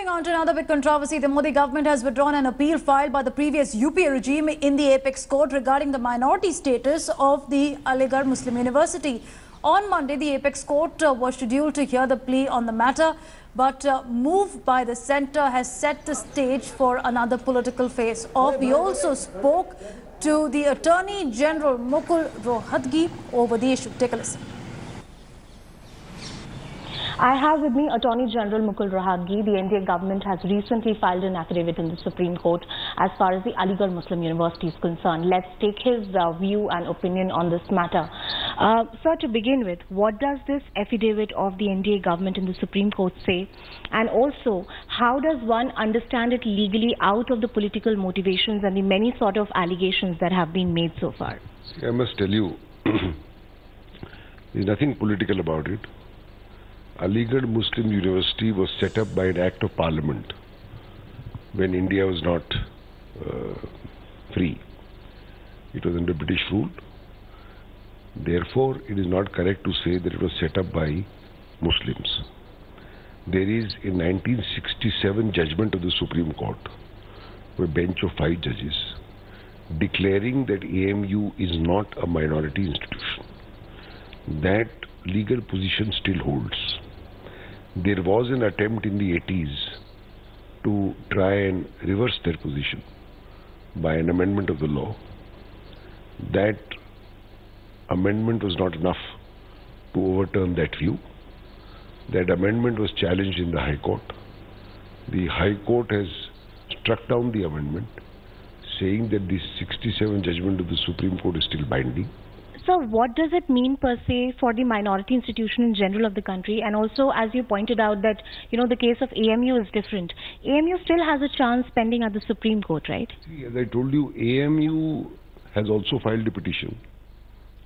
Moving on to another big controversy, the Modi government has withdrawn an appeal filed by the previous UPA regime in the apex court regarding the minority status of the Aligarh Muslim University. On Monday, the apex court was scheduled to hear the plea on the matter, but move by the centre has set the stage for another political face-off. We also spoke to the Attorney General Mukul Rohatgi over the issue. Take a listen. I have with me Attorney General Mukul Rohatgi. The NDA government has recently filed an affidavit in the Supreme Court as far as the Aligarh Muslim University is concerned. Let's take his view and opinion on this matter. Sir, to begin with, what does this affidavit of the NDA government in the Supreme Court say? And also, how does one understand it legally out of the political motivations and the many sort of allegations that have been made so far? See, I must tell you, there's nothing political about it. Aligarh Muslim University was set up by an act of parliament when India was not free. It was under British rule. Therefore, it is not correct to say that it was set up by Muslims. There is a 1967 judgment of the Supreme Court, a bench of 5 judges, declaring that AMU is not a minority institution. That legal position still holds. There was an attempt in the 80s to try and reverse their position by an amendment of the law. That amendment was not enough to overturn that view. That amendment was challenged in the High Court. The High Court has struck down the amendment, saying that the 67 judgment of the Supreme Court is still binding. So what does it mean per se for the minority institution in general of the country? And also, as you pointed out that, the case of AMU is different. AMU still has a chance pending at the Supreme Court, right? See, as I told you, AMU has also filed a petition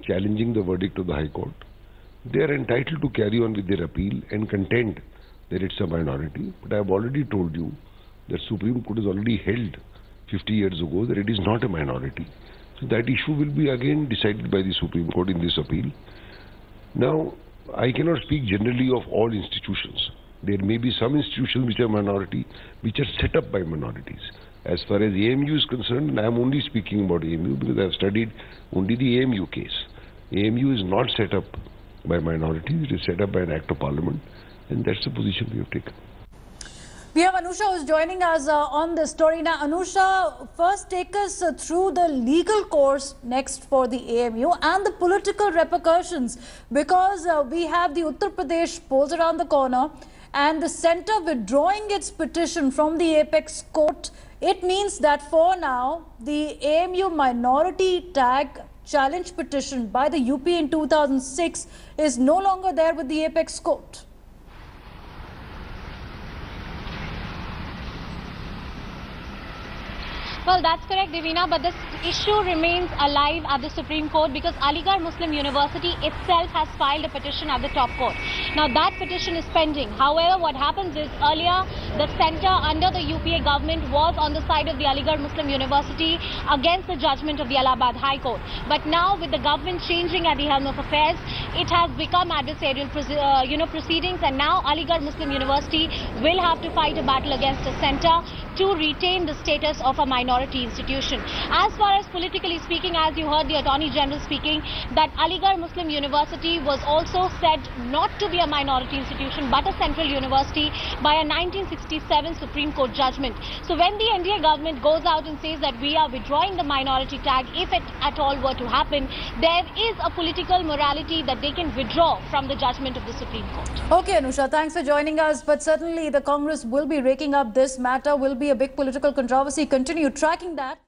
challenging the verdict of the High Court. They are entitled to carry on with their appeal and contend that it's a minority. But I have already told you that Supreme Court has already held 50 years ago that it is not a minority. So that issue will be again decided by the Supreme Court in this appeal. Now, I cannot speak generally of all institutions. There may be some institutions which are minority, which are set up by minorities. As far as AMU is concerned, and I am only speaking about AMU because I have studied only the AMU case. AMU is not set up by minorities, it is set up by an act of parliament, and that's the position we have taken. We have Anusha who's joining us on this story. Now, Anusha, first take us through the legal course next for the AMU and the political repercussions, because we have the Uttar Pradesh polls around the corner and the centre withdrawing its petition from the apex court. It means that for now, the AMU minority tag challenge petition by the UP in 2006 is no longer there with the apex court. Well, that's correct, Divina, but this issue remains alive at the Supreme Court because Aligarh Muslim University itself has filed a petition at the top court. Now, that petition is pending. However, what happens is earlier, the centre under the UPA government was on the side of the Aligarh Muslim University against the judgment of the Allahabad High Court. But now, with the government changing at the helm of affairs, it has become adversarial proceedings, and now Aligarh Muslim University will have to fight a battle against the centre to retain the status of a minority institution. As far as politically speaking, as you heard the Attorney General speaking, that Aligarh Muslim University was also said not to be a minority institution but a central university by a 1967 Supreme Court judgment. So when the NDA government goes out and says that we are withdrawing the minority tag, if it at all were to happen, there is a political morality that they can withdraw from the judgment of the Supreme Court. Okay, Anusha, thanks for joining us. But certainly the Congress will be raking up this matter, will be a big political controversy. Continue tracking that.